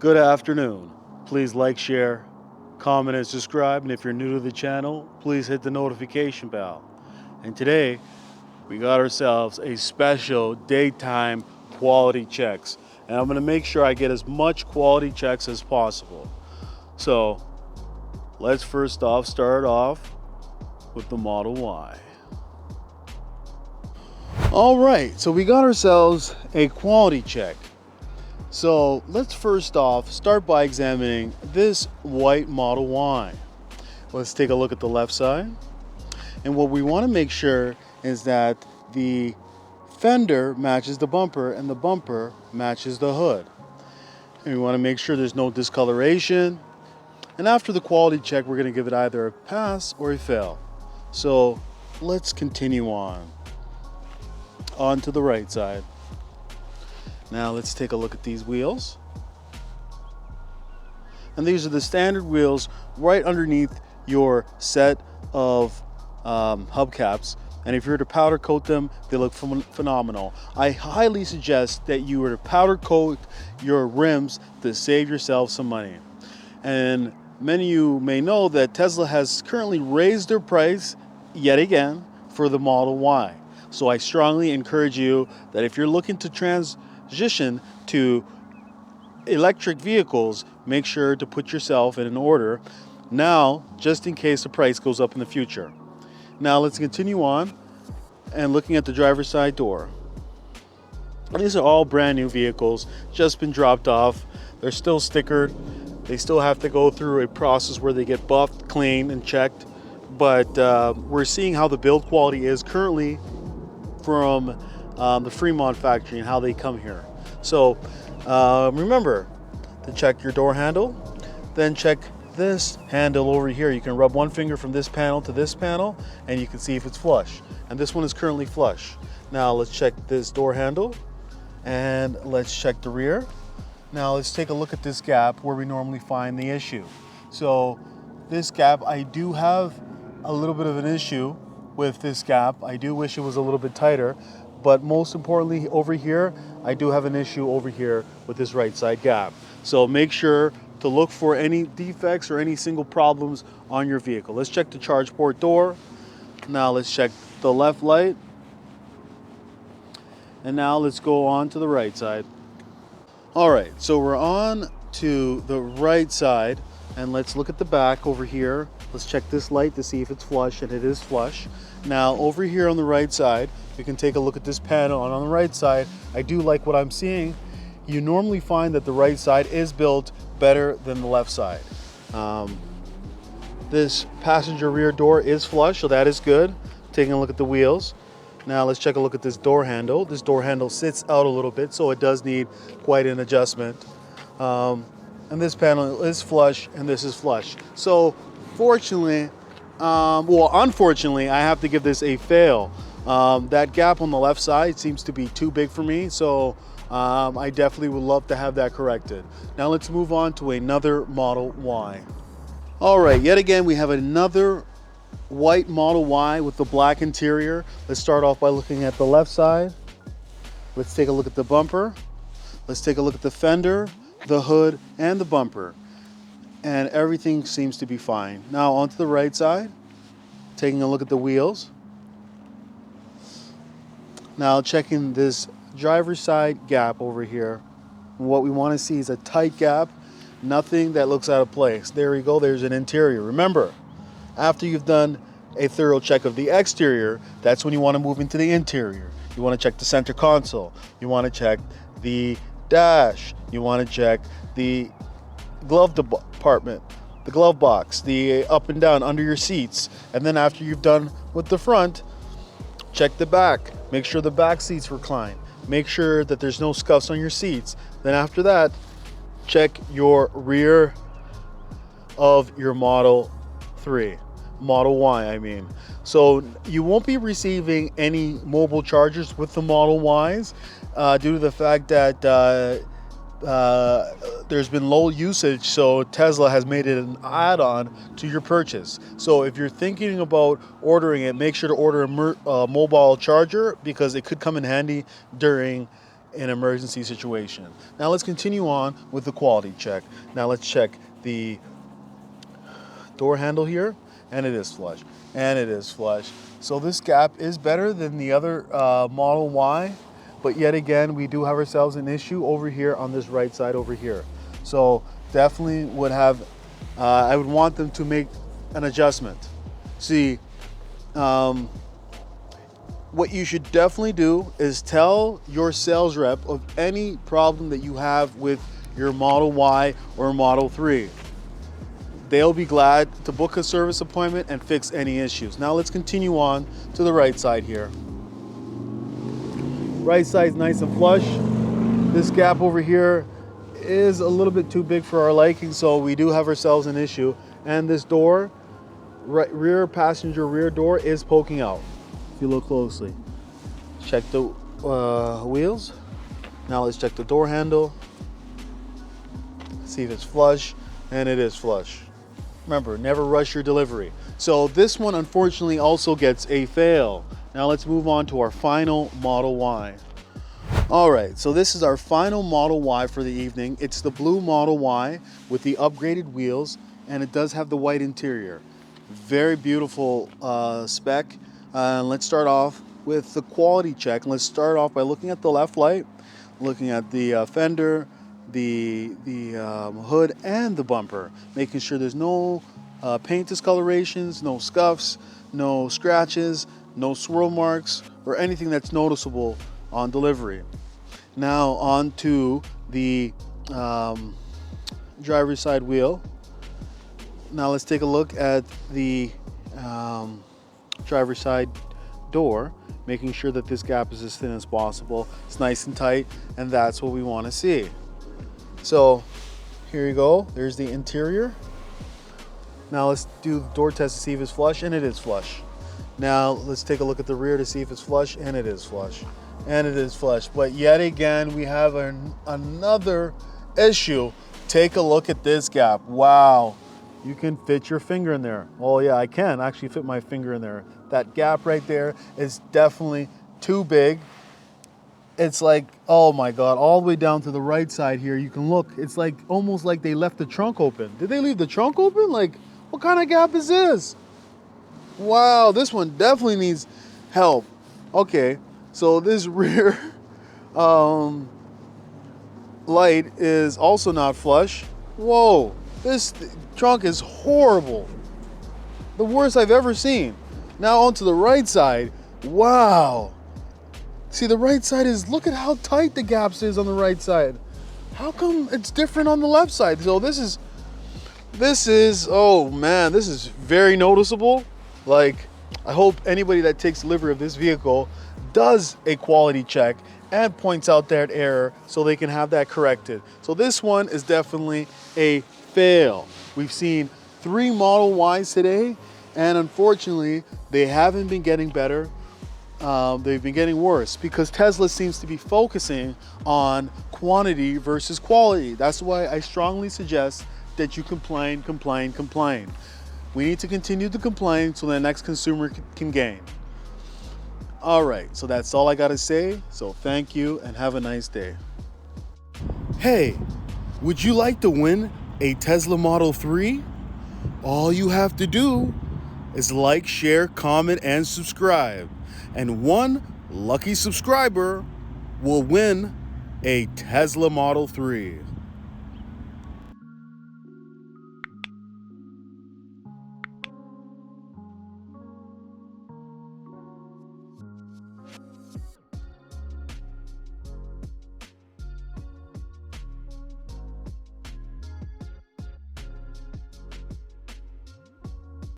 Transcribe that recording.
Good afternoon. Please like, share, comment, and subscribe. And if you're new to the channel, please hit the notification bell. And today, we got ourselves a special daytime quality checks. And I'm going to make sure I get as much quality checks as possible. So, let's first off start off with the Model Y. All right, so we got ourselves a quality check. So let's first off start by examining this white Model Y. Let's take a look at the left side. And what we want to make sure is that the fender matches the bumper and the bumper matches the hood. And we want to make sure there's no discoloration. And after the quality check, we're going to give it either a pass or a fail. So let's continue on to the right side. Now let's take a look at these wheels. And these are the standard wheels right underneath your set of hubcaps. And if you were to powder coat them, they look phenomenal. I highly suggest that you were to powder coat your rims to save yourself some money. And many of you may know that Tesla has currently raised their price yet again for the Model Y. So I strongly encourage you that if you're looking to transition to electric vehicles, make sure to put yourself in an order now, just in case the price goes up in the future. Now let's continue on and looking at the driver's side door. These are all brand new vehicles, just been dropped off. They're still stickered. They still have to go through a process where they get buffed, cleaned, and checked. But we're seeing how the build quality is currently from the Fremont factory and how they come here. So remember to check your door handle, then check this handle over here. You can rub one finger from this panel to this panel and you can see if it's flush. And this one is currently flush. Now let's check this door handle and let's check the rear. Now let's take a look at this gap where we normally find the issue. So this gap, I do have a little bit of an issue with this gap. I do wish it was a little bit tighter, but most importantly over here, I do have an issue over here with this right side gap. So make sure to look for any defects or any single problems on your vehicle. Let's check the charge port door. Now let's check the left light. And now let's go on to the right side. All right, so we're on to the right side and let's look at the back over here. Let's check this light to see if it's flush, and it is flush. Now over here on the right side, we can take a look at this panel, and on the right side, I do like what I'm seeing. You normally find that the right side is built better than the left side. This passenger rear door is flush, so that is good. Taking a look at the wheels. Now let's check a look at this door handle. This door handle sits out a little bit, so it does need quite an adjustment. And this panel is flush, and this is flush. So fortunately, unfortunately, I have to give this a fail. That gap on the left side seems to be too big for me, so I definitely would love to have that corrected. Now let's move on to another Model Y. All right, yet again, we have another white Model Y with the black interior. Let's start off by looking at the left side. Let's take a look at the bumper. Let's take a look at the fender, the hood, and the bumper. And everything seems to be fine. Now onto the right side, taking a look at the wheels. Now checking this driver's side gap over here. What we want to see is a tight gap, nothing that looks out of place. There we go, there's an interior. Remember, after you've done a thorough check of the exterior, that's when you want to move into the interior. You want to check the center console. You want to check the dash. You want to check the glove department, the glove box, the up and down under your seats. And then after you've done with the front, check the back. Make sure the back seats recline. Make sure that there's no scuffs on your seats. Then after that, check your rear of your Model 3. Model Y, I mean. So you won't be receiving any mobile chargers with the Model Ys due to the fact that there's been low usage, so Tesla has made it an add-on to your purchase. So if you're thinking about ordering it, make sure to order a mobile charger because it could come in handy during in an emergency situation. Now let's continue on with the quality check. Now let's check the door handle here, and it is flush, and it is flush. So this gap is better than the other Model Y, but yet again, we do have ourselves an issue over here on this right side over here. So definitely would have, I would want them to make an adjustment. See, what you should definitely do is tell your sales rep of any problem that you have with your Model Y or Model 3. They'll be glad to book a service appointment and fix any issues. Now let's continue on to the right side here. Right side's nice and flush. This gap over here is a little bit too big for our liking, so we do have ourselves an issue. And this door, rear passenger rear door, is poking out. If you look closely. Check the wheels. Now let's check the door handle. See if it's flush, and it is flush. Remember, never rush your delivery. So this one unfortunately also gets a fail. Now let's move on to our final Model Y. All right, so this is our final Model Y for the evening. It's the blue Model Y with the upgraded wheels, and it does have the white interior. Very beautiful spec. Let's start off with the quality check. Let's start off by looking at the left light, looking at the fender, the hood, and the bumper, making sure there's no paint discolorations, no scuffs, no scratches, no swirl marks, or anything that's noticeable on delivery. Now on to the driver's side wheel. Now let's take a look at the driver's side door, making sure that this gap is as thin as possible. It's nice and tight, and that's what we want to see. So here you go, there's the interior. Now let's do the door test to see if it's flush, and it is flush. Now let's take a look at the rear to see if it's flush, and it is flush. And it is flush. But yet again, we have another issue. Take a look at this gap. Wow, you can fit your finger in there. Oh yeah, I can actually fit my finger in there. That gap right there is definitely too big. It's like, oh my God, all the way down to the right side here, you can look. It's like almost like they left the trunk open. Did they leave the trunk open? Like, what kind of gap is this? Wow, this one definitely needs help. Okay, so this rear light is also not flush. Whoa, this trunk is horrible. The worst I've ever seen. Now onto the right side. Wow. See, the right side is, look at how tight the gaps is on the right side. How come it's different on the left side? So this is, oh man, this is very noticeable. Like, I hope anybody that takes delivery of this vehicle does a quality check and points out that error so they can have that corrected. So this one is definitely a fail. We've seen 3 Model Ys today, and unfortunately, they haven't been getting better. They've been getting worse because Tesla seems to be focusing on quantity versus quality. That's why I strongly suggest that you complain. We need to continue to complain so the next consumer can gain. All right, so that's all I gotta say. So thank you and have a nice day. Hey, would you like to win a Tesla Model 3? All you have to do is like, share, comment, and subscribe. And one lucky subscriber will win a Tesla Model 3.